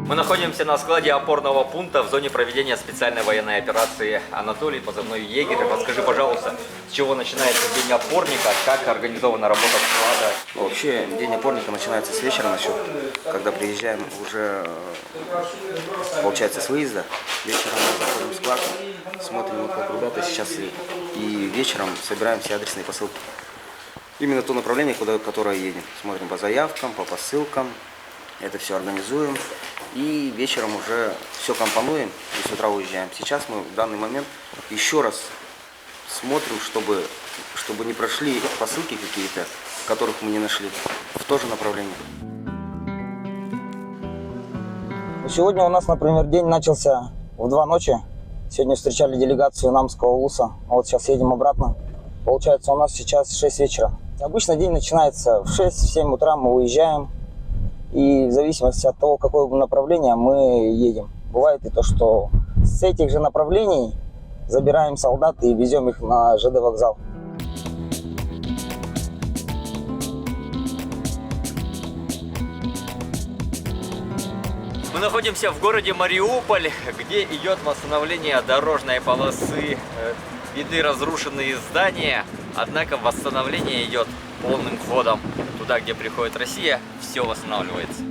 Мы находимся на складе опорного пункта в зоне проведения специальной военной операции. Анатолий, позывной егерь. Расскажи, пожалуйста, с чего начинается день опорника, как организована работа склада? Вообще, день опорника начинается с вечера насчет, когда приезжаем уже, получается, с выезда. Вечером мы заходим в склад, смотрим, как ребята сейчас и вечером собираем все адресные посылки. Именно то направление, которое едем. Смотрим по заявкам, по посылкам, это все организуем. И вечером уже все компонуем и с утра уезжаем. Сейчас мы в данный момент еще раз смотрим, чтобы не прошли посылки какие-то, которых мы не нашли, в то же направление. Сегодня у нас, например, день начался в 2 ночи. Сегодня встречали делегацию Намского улуса. Вот сейчас едем обратно. Получается, у нас сейчас 6 вечера. Обычно день начинается в 6-7 утра, мы уезжаем. И в зависимости от того, какое направление мы едем. Бывает и то, что с этих же направлений забираем солдат и везем их на ЖД вокзал. Мы находимся в городе Мариуполь, где идет восстановление дорожной полосы. Видны разрушенные здания, однако восстановление идет полным ходом. Туда, где приходит Россия, все восстанавливается.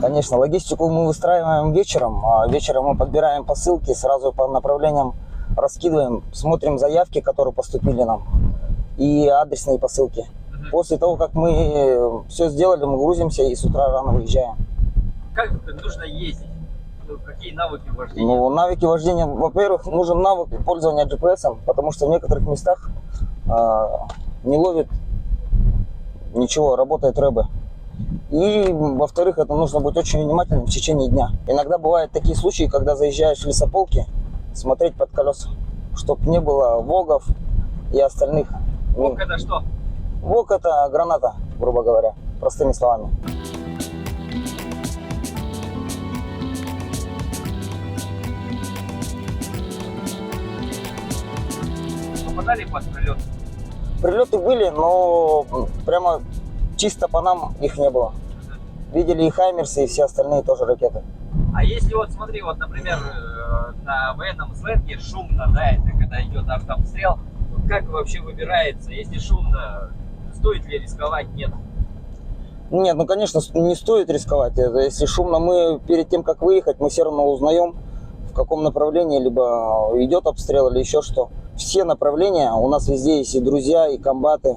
Конечно, логистику мы выстраиваем вечером. Вечером мы подбираем посылки, сразу по направлениям раскидываем, смотрим заявки, которые поступили нам, и адресные посылки. После того, как мы все сделали, мы грузимся и с утра рано выезжаем. Как нужно ездить? Какие навыки вождения? Ну, навыки вождения, во-первых, нужен навык пользования GPS, потому что в некоторых местах не ловит ничего, работает рэбы. И, во-вторых, это нужно быть очень внимательным в течение дня. Иногда бывают такие случаи, когда заезжаешь в лесополки, смотреть под колеса, чтобы не было вогов и остальных. Вог это что? Вог это граната, грубо говоря, простыми словами. Попадали под прилет? Прилеты были, но прямо чисто по нам их не было. Видели и Хаймерсы, и все остальные тоже ракеты. А если вот смотри, вот, например, на военном сленге шумно, да, это когда идет артобстрел, вот как вообще выбирается, если шумно, стоит ли рисковать, нет? Нет, ну конечно, не стоит рисковать. Если шумно, мы перед тем, как выехать, мы все равно узнаем, в каком направлении, либо идет обстрел или еще что. Все направления, у нас везде есть и друзья, и комбаты,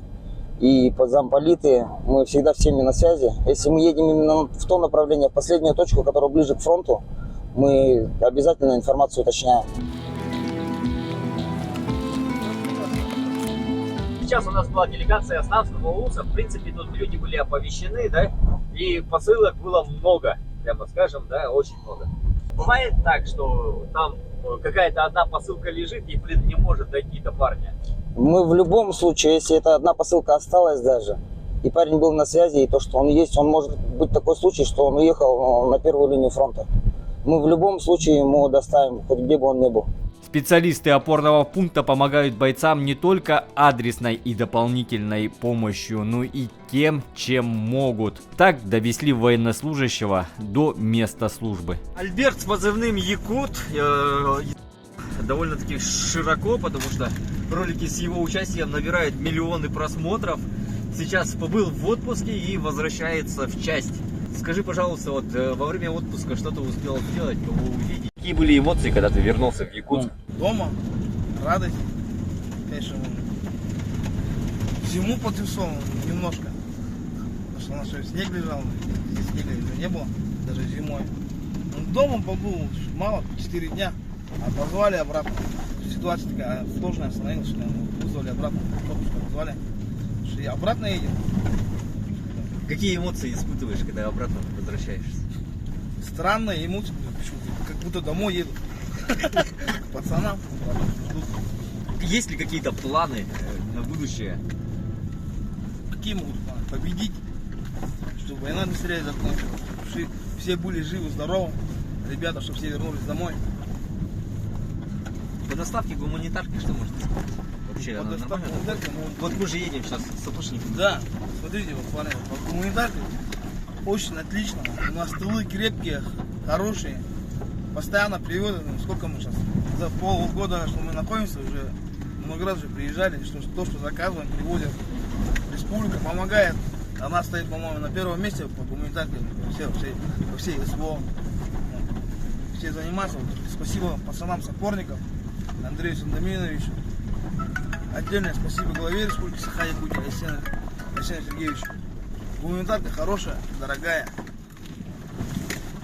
и замполиты, мы всегда всеми на связи. Если мы едем именно в то направление, в последнюю точку, которая ближе к фронту, мы обязательно информацию уточняем. Сейчас у нас была делегация Намского улуса, в принципе, тут люди были оповещены, да, и посылок было много, прямо скажем, да, очень много. Бывает так, что там какая-то одна посылка лежит и, блин, не может дойти до парня? Мы в любом случае, если эта одна посылка осталась даже, и парень был на связи, и то, что он есть, он может быть такой случай, что он уехал на первую линию фронта. Мы в любом случае ему доставим, хоть где бы он ни был. Специалисты опорного пункта помогают бойцам не только адресной и дополнительной помощью, но и тем, чем могут. Так довезли военнослужащего до места службы. Альберт с позывным Якут довольно-таки широко, потому что ролики с его участием набирают миллионы просмотров. Сейчас побыл в отпуске и возвращается в часть. Скажи, пожалуйста, вот во время отпуска что ты успел сделать, кого увидеть? Какие были эмоции, когда ты вернулся в Якутск? Дома, радость, конечно, зиму потрясал немножко, потому что у нас еще снег лежал, здесь снега еще не было, даже зимой. Но дома побыл мало, 4 дня, а позвали обратно. Ситуация такая сложная становилась, что вызвали обратно, позвали, что я обратно едем. Какие эмоции испытываешь, когда обратно возвращаешься? Странные эмоции, как будто домой еду. К пацанам ждут. Есть ли какие-то планы на будущее? Какие могут планы? Победить, чтобы война быстрее закончилась, чтобы все были живы, здоровы, ребята, чтобы все вернулись домой. По доставке гуманитарки что можно сказать? Вообще, По она доставке нормально? гуманитарки, Вот мы же едем сейчас с сапожниками. да, смотрите, вот, парни, по гуманитарке очень отлично. У нас тылы крепкие, хорошие. Постоянно привозят. Сколько мы сейчас? За полгода, что мы находимся, уже много раз уже приезжали. То, что заказываем, привозят. Республика помогает. Она стоит, по-моему, на первом месте по гуманитарке. Во всей СВО. Все занимаются. Спасибо пацанам-сапорникам, Андрею Сандоминовичу. Отдельное спасибо главе республики Саха-Якутия Айсену Сергеевичу. Гуманитарка хорошая, дорогая.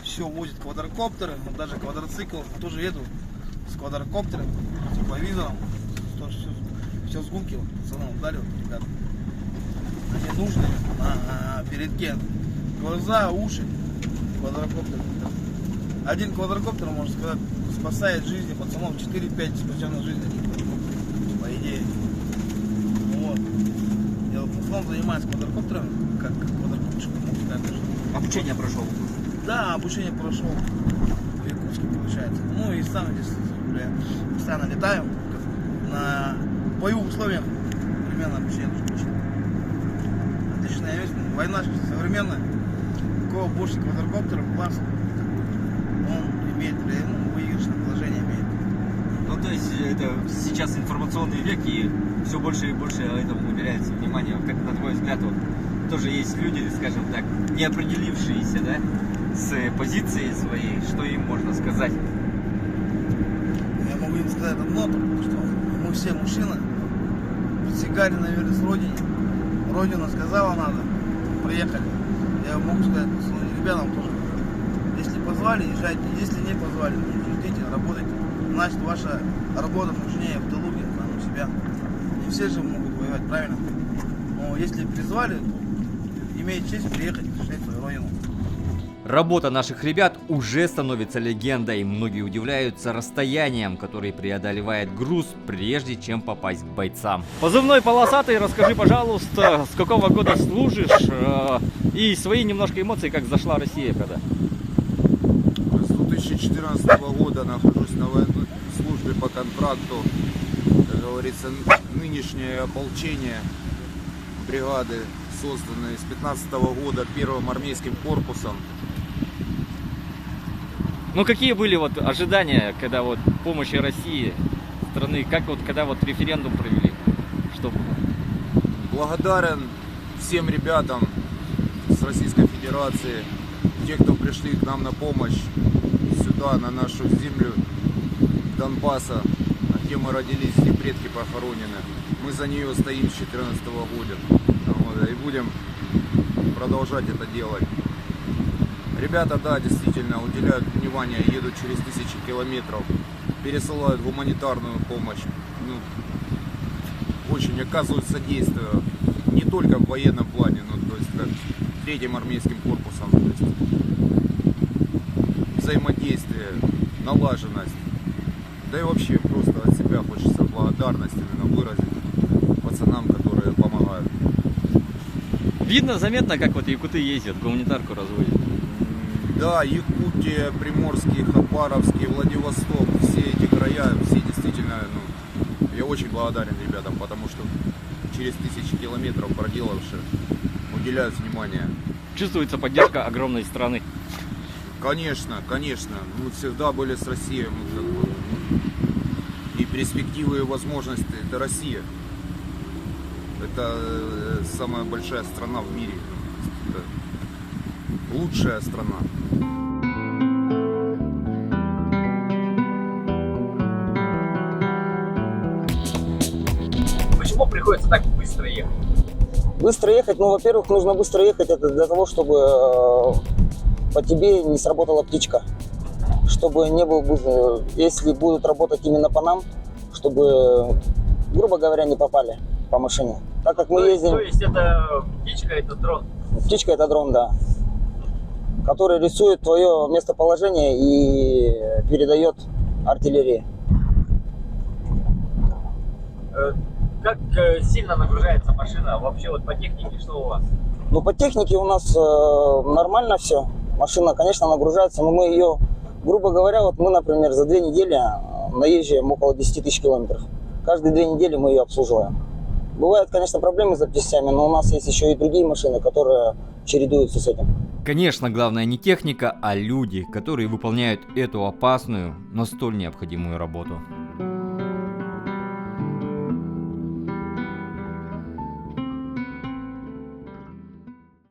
Все возит квадрокоптеры, вот даже квадроцикл тоже еду с квадрокоптером, с тепловизором. Все с гумки вот, пацанам дали, вот, ребята. Они нужны на передке. Глаза, уши, квадрокоптер. Один квадрокоптер, можно сказать, спасает жизни пацанов, 4-5 спасенных жизней, по идее. Вот. Я вот в основном занимаюсь квадрокоптером, как квадрокоптером, можно сказать даже. Обучение прошел. Да, обучение прошел в Якутске, получается. Ну и сам здесь постоянно летаю, на боевых условиях примерно обучение тоже получил. Отличная вещь, война современная, у кого больше квадрокоптеров, класс. Он имеет выигрышное положение имеет. Ну, то есть, это сейчас информационный век, и все больше и больше этому уделяется внимание. Как, на твой взгляд, вот, тоже есть люди, скажем так, не определившиеся, да, с позицией своей, что им можно сказать? Я могу им сказать одно, что мы все мужчины, присягали на верность Родине. Родина сказала надо, приехали. Я могу сказать своим ребятам тоже. Если позвали, езжайте. Если не позвали, ждите, работайте. Значит, ваша работа нужнее в тылу, там у себя. Не все же могут воевать, правильно? Но если призвали, то имеет честь приехать и защищать свою родину. Работа наших ребят уже становится легендой. Многие удивляются расстоянием, которое преодолевает груз, прежде чем попасть к бойцам. Позывной полосатый, расскажи, пожалуйста, с какого года служишь и свои немножко эмоции, как зашла Россия когда? С 2014 года нахожусь на военной службе по контракту. Как говорится, нынешнее ополчение бригады созданы с 15 года первым армейским корпусом. Ну какие были вот ожидания, когда вот помощи России страны, как вот когда вот референдум провели, чтобы... Благодарен всем ребятам с Российской Федерации, те, кто пришли к нам на помощь сюда, на нашу землю Донбасса, где мы родились, где предки похоронены. Мы за нее стоим с 2014 года вот, и будем продолжать это делать. Ребята, да, действительно уделяют внимание, едут через 1000 километров, пересылают гуманитарную помощь, очень оказывают содействие, не только в военном плане, но то есть как третьим армейским корпусом, то есть взаимодействие, налаженность, да и вообще просто от себя хочется благодарность именно выразить пацанам, которые помогают. Видно, заметно, как вот якуты ездят, гуманитарку разводят. Да, Якутия, Приморский, Хабаровский, Владивосток, все эти края, все действительно, я очень благодарен ребятам, потому что через 1000 километров проделавшие уделяют внимание. Чувствуется поддержка огромной страны. Конечно, конечно, мы всегда были с Россией, и перспективы и возможности, это Россия. Это самая большая страна в мире, это лучшая страна. Почему приходится так быстро ехать? Быстро ехать, ну, во-первых, нужно быстро ехать, это для того, чтобы по тебе не сработала птичка. Чтобы не был, если будут работать именно по нам, чтобы, грубо говоря, не попали по машине. Так как мы ездим... То есть это птичка, это дрон? Птичка это дрон, да. Который рисует твое местоположение и передает артиллерии. Как сильно нагружается машина? Вообще вот по технике что у вас? Ну, по технике у нас нормально все. Машина, конечно, нагружается, но мы ее, грубо говоря, вот мы, например, за 2 недели наезжаем около 10 000 километров. Каждые 2 недели мы ее обслуживаем. Бывают, конечно, проблемы с запчастями, но у нас есть еще и другие машины, которые чередуются с этим. Конечно, главное не техника, а люди, которые выполняют эту опасную, но столь необходимую работу.